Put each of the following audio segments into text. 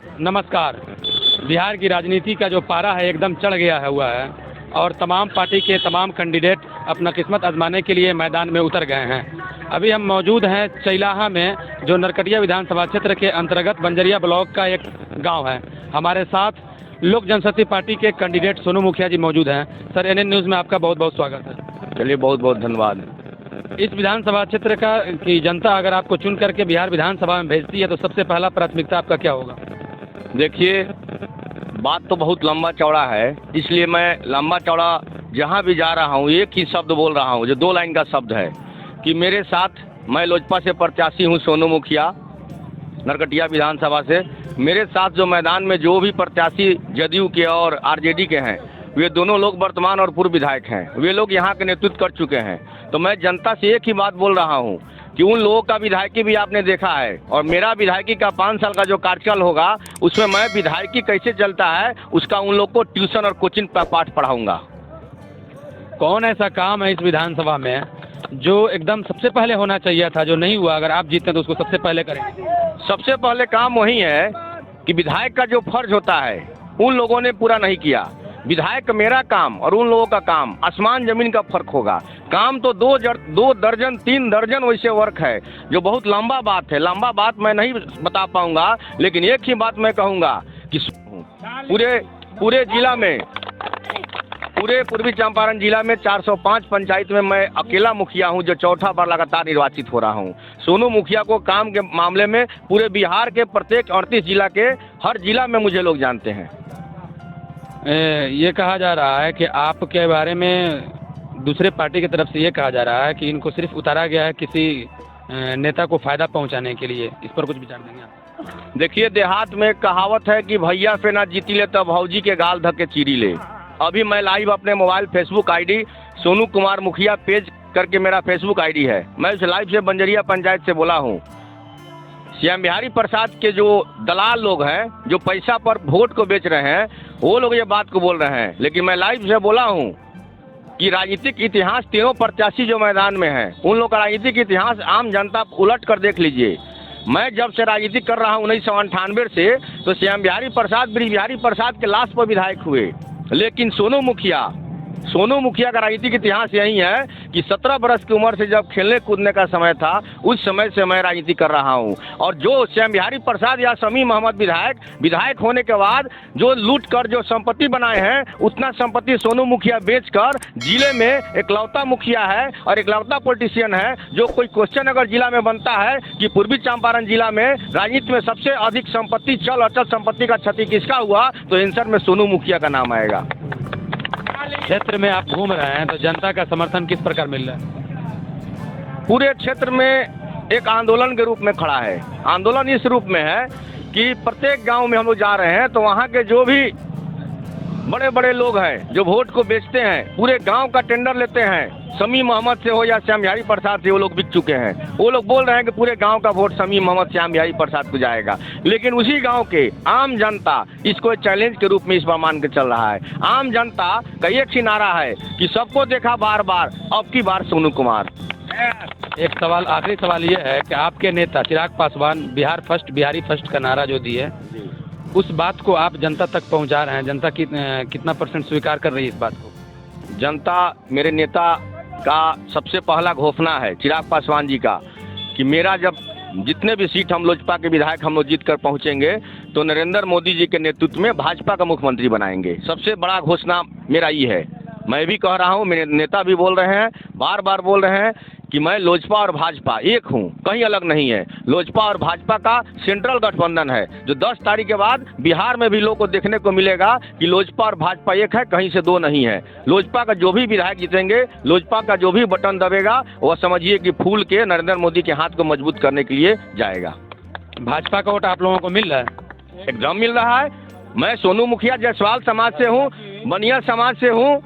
नमस्कार। बिहार की राजनीति का जो पारा है एकदम चढ़ गया हुआ है और तमाम पार्टी के तमाम कैंडिडेट अपना किस्मत आजमाने के लिए मैदान में उतर गए हैं। अभी हम मौजूद हैं चैलाहा में, जो नरकटिया विधानसभा क्षेत्र के अंतर्गत बंजरिया ब्लॉक का एक गांव है। हमारे साथ लोक जनशक्ति पार्टी के कैंडिडेट सोनू मुखिया जी मौजूद हैं। सर, एनएन न्यूज़ में आपका बहुत बहुत स्वागत है। चलिए, बहुत बहुत धन्यवाद। इस विधानसभा क्षेत्र की जनता अगर आपको चुन करके बिहार विधानसभा में भेजती है तो सबसे पहला प्राथमिकता आपका क्या होगा? देखिए, बात तो बहुत लंबा चौड़ा है, इसलिए मैं लंबा चौड़ा जहाँ भी जा रहा हूँ एक ही शब्द बोल रहा हूँ, जो 2 लाइन का शब्द है कि मेरे साथ, मैं लोजपा से प्रत्याशी हूँ सोनू मुखिया, नरकटिया विधानसभा से। मेरे साथ जो मैदान में जो भी प्रत्याशी जदयू के और आरजेडी के हैं, वे दोनों लोग वर्तमान और पूर्व विधायक हैं। वे लोग यहाँ के नेतृत्व कर चुके हैं। तो मैं जनता से एक ही बात बोल रहा हूँ कि उन लोगों का विधायकी भी आपने देखा है, और मेरा विधायकी का 5 साल का जो कार्यकाल होगा उसमें मैं विधायकी कैसे चलता है उसका उन लोग को ट्यूशन और कोचिंग का पाठ पढ़ाऊंगा। कौन ऐसा काम है इस विधानसभा में जो एकदम सबसे पहले होना चाहिए था, जो नहीं हुआ, अगर आप जीते तो उसको सबसे पहले करेंगे? सबसे पहले काम वही है कि विधायक का जो फर्ज होता है उन लोगों ने पूरा नहीं किया। विधायक मेरा काम और उन लोगों का काम आसमान जमीन का फर्क होगा। काम तो 2 दर्जन 3 दर्जन वैसे वर्क है, जो बहुत लंबा बात है। लंबा बात मैं नहीं बता पाऊंगा, लेकिन एक ही बात मैं कहूंगा कि पूरे जिला में, पूरे पूर्वी चंपारण जिला में 405 पंचायत में मैं अकेला मुखिया हूं जो चौथा बार लगातार निर्वाचित हो रहा हूं। सोनू मुखिया को काम के मामले में पूरे बिहार के प्रत्येक 38 जिला के हर जिला में मुझे लोग जानते हैं। ये कहा जा रहा है कि आपके बारे में दूसरे पार्टी की तरफ से ये कहा जा रहा है कि इनको सिर्फ उतारा गया है किसी नेता को फायदा पहुंचाने के लिए। इस पर कुछ विचार देंगे आप? देखिए, देहात में कहावत है कि भैया से ना जीती ले तब भौजी के गाल धके चीरी ले। अभी मैं लाइव अपने mobile Facebook ID Sonu Kumar मुखिया पेज करके मेरा फेसबुक आईडी है, मैं उस लाइव से बंजरिया पंचायत से बोला हूँ। श्याम बिहारी प्रसाद के जो दलाल लोग हैं, जो पैसा पर वोट को बेच रहे हैं, वो लोग ये बात को बोल रहे हैं। लेकिन मैं लाइव से बोला हूँ कि राजनीतिक इतिहास तीनों प्रत्याशी जो मैदान में हैं, उन लोग का राजनीतिक इतिहास आम जनता उलट कर देख लीजिए। मैं जब से राजनीति कर रहा हूँ 1998 से, तो श्याम बिहारी प्रसाद ब्रिज बिहारी प्रसाद के लाश पर विधायक हुए। लेकिन सोनू मुखिया का राजनीतिक इतिहास यही है कि 17 बरस की उम्र से जब खेलने कूदने का समय था, उस समय से मैं राजनीति कर रहा हूं। और जो श्याम बिहारी प्रसाद या शमीम अहमद विधायक होने के बाद जो लूट कर जो संपत्ति बनाए हैं, उतना संपत्ति सोनू मुखिया बेचकर जिले में एकलौता मुखिया है और एकलौता पॉलिटिशियन है। जो कोई क्वेश्चन अगर जिला में बनता है कि पूर्वी चंपारण जिला में राजनीति में सबसे अधिक संपत्ति, चल अचल संपत्ति का क्षति किसका हुआ, तो आंसर में सोनू मुखिया का नाम आएगा। क्षेत्र में आप घूम रहे हैं तो जनता का समर्थन किस प्रकार मिल रहा है? पूरे क्षेत्र में एक आंदोलन के रूप में खड़ा है। आंदोलन इस रूप में है कि प्रत्येक गांव में हम लोग जा रहे हैं तो वहां के जो भी बड़े बड़े लोग हैं जो वोट को बेचते हैं, पूरे गांव का टेंडर लेते हैं, शमीम अहमद से हो या श्याम बिहारी प्रसाद से, वो लोग बिक चुके हैं। वो लोग बोल रहे हैं कि पूरे गांव का वोट शमीम अहमद श्याम बिहारी प्रसाद को जाएगा। लेकिन उसी गांव के आम जनता इसको चैलेंज के रूप में इस बार मान के चल रहा है। आम जनता का एक ही नारा है कि सबको देखा बार बार, अब की बार सोनू कुमार। एक सवाल, आखिरी सवाल ये है कि आपके नेता चिराग पासवान बिहार फर्स्ट, बिहारी फर्स्ट का नारा जो दिए, उस बात को आप जनता तक पहुंचा रहे हैं? जनता कितना % स्वीकार कर रही है इस बात को? जनता मेरे नेता का सबसे पहला घोषणा है, चिराग पासवान जी का, कि मेरा जब जितने भी सीट हम लोजपा के विधायक हम लोग जीत कर पहुँचेंगे तो नरेंद्र मोदी जी के नेतृत्व में भाजपा का मुख्यमंत्री बनाएंगे। सबसे बड़ा घोषणा मेरा ये है। मैं भी कह रहा हूँ, मेरे नेता भी बोल रहे हैं, बार बार बोल रहे हैं कि मैं लोजपा और भाजपा एक हूँ, कहीं अलग नहीं है। लोजपा और भाजपा का सेंट्रल गठबंधन है, जो 10 तारीख के बाद बिहार में भी लोगों को देखने को मिलेगा कि लोजपा और भाजपा एक है, कहीं से 2 नहीं है। लोजपा का जो भी विधायक जीतेंगे, लोजपा का जो भी बटन दबेगा, वह समझिए कि फूल के नरेंद्र मोदी के हाथ को मजबूत करने के लिए जाएगा। भाजपा का वोट आप लोगों को मिल रहा है? एकदम मिल रहा है। मैं सोनू मुखिया जायसवाल समाज से हूँ, बनिया समाज से हूँ।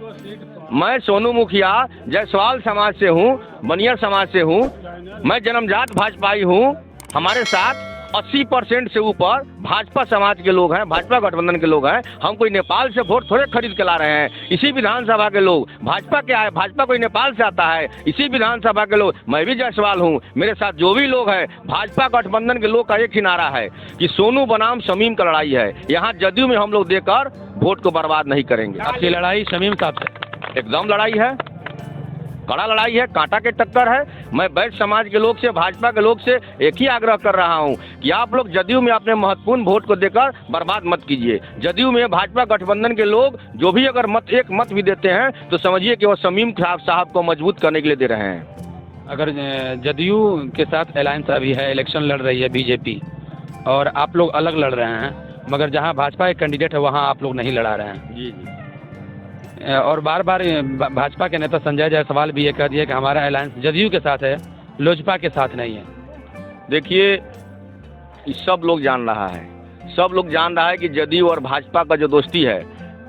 मैं सोनू मुखिया जायसवाल समाज से हूँ, बनिया समाज से हूँ। मैं जन्मजात भाजपाई हूँ। हमारे साथ 80% से ऊपर भाजपा समाज के लोग हैं, भाजपा गठबंधन के लोग हैं। हम कोई नेपाल से वोट थोड़े खरीद के ला रहे हैं। इसी विधानसभा के लोग भाजपा के आए, भाजपा कोई नेपाल से आता है। इसी विधानसभा के लोग, मैं भी जायसवाल हूँ, मेरे साथ जो भी लोग हैं, भाजपा गठबंधन के लोग का एक ही नारा है कि सोनू बनाम शमीम का लड़ाई है। यहाँ जदयू में हम लोग देकर वोट को बर्बाद नहीं करेंगे। आपकी लड़ाई शमीम साहब से? एकदम लड़ाई है, कड़ा लड़ाई है, कांटा के टक्कर है। मैं वैश्य समाज के लोग से, भाजपा के लोग से एक ही आग्रह कर रहा हूं कि आप लोग जदयू में अपने महत्वपूर्ण वोट को देकर बर्बाद मत कीजिए। जदयू में भाजपा गठबंधन के लोग जो भी अगर एक मत भी देते हैं तो समझिए कि वो शमीम साहब को मजबूत करने के लिए दे रहे हैं। अगर जदयू के साथ अलायंस अभी है, इलेक्शन लड़ रही है बीजेपी, और आप लोग अलग लड़ रहे हैं, मगर जहाँ भाजपा एक कैंडिडेट है वहाँ आप लोग नहीं लड़ा रहे हैं। जी जी। और बार बार भाजपा के नेता संजय जायसवाल भी ये कह दिए कि हमारा अलायंस जदयू के साथ है, लोजपा के साथ नहीं है। देखिए, सब लोग जान रहा है, सब लोग जान रहा है कि जदयू और भाजपा का जो दोस्ती है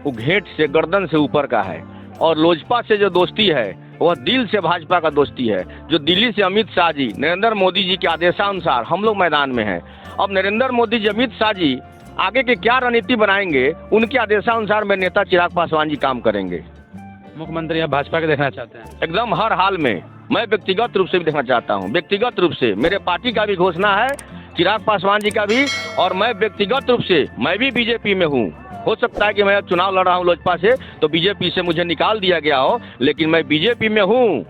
वो घेंट से, गर्दन से ऊपर का है। और लोजपा से जो दोस्ती है वह दिल से भाजपा का दोस्ती है। जो दिल्ली से अमित शाह जी, नरेंद्र मोदी जी के आदेशानुसार हम लोग मैदान में हैं। अब नरेंद्र मोदी जी, अमित शाह जी आगे के क्या रणनीति बनाएंगे, उनके आदेशानुसार मेरे नेता चिराग पासवान जी काम करेंगे। मुख्यमंत्री आप भाजपा के देखना चाहते हैं? एकदम हर हाल में। मैं व्यक्तिगत रूप से भी देखना चाहता हूं, व्यक्तिगत रूप से मेरे पार्टी का भी घोषणा है, चिराग पासवान जी का भी, और मैं व्यक्तिगत रूप से मैं भी बीजेपी में हूं। हो सकता है कि मैं चुनाव लड़ रहा हूं लोजपा से तो बीजेपी से मुझे निकाल दिया गया हो, लेकिन मैं बीजेपी में हूं।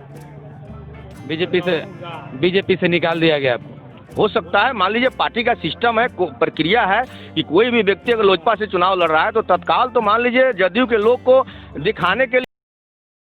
बीजेपी से निकाल दिया गया आपको? हो सकता है, मान लीजिए पार्टी का सिस्टम है, प्रक्रिया है कि कोई भी व्यक्ति अगर लोजपा से चुनाव लड़ रहा है तो तत्काल तो मान लीजिए जदयू के लोग को दिखाने के लिए